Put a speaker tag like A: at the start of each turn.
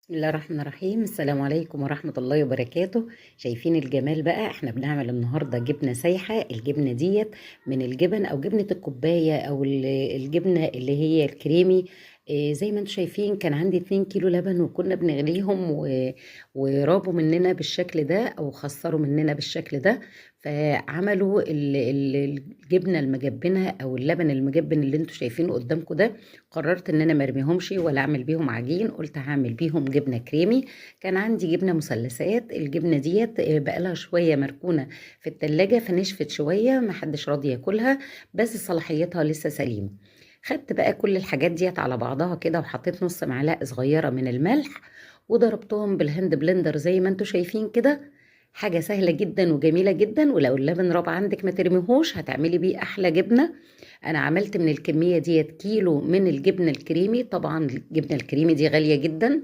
A: بسم الله الرحمن الرحيم. السلام عليكم ورحمة الله وبركاته. شايفين الجمال بقى؟ احنا بنعمل النهاردة جبنة سايحة. الجبنة ديت من الجبن او جبنة الكوباية او الجبنة اللي هي الكريمي. زي ما انتم شايفين كان عندي 2 كيلو لبن وكنا بنغليهم ورابوا مننا بالشكل ده او خسروا مننا بالشكل ده. فعملوا الجبنة المجبنة او اللبن المجبن اللي انتم شايفينه قدامكم ده. قررت ان انا مرميهمش ولا اعمل بيهم عجين، قلت هعمل بيهم جبنه كريمي. كان عندي جبنه مثلثات. الجبنه ديت بقالها شويه مركونه في التلاجة فنشفت شويه، محدش راضي ياكلها، بس صلاحيتها لسه سليمه. خدت بقى كل الحاجات ديت على بعضها كده وحطيت نص معلقه صغيره من الملح وضربتهم بالهاند بلندر زي ما انتوا شايفين كده. حاجه سهله جدا وجميله جدا، ولو اللبن راب عندك ما ترميهوش، هتعملي بيه احلى جبنه. انا عملت من الكميه ديت كيلو من الجبنه الكريمي. طبعا الجبنه الكريمي دي غاليه جدا.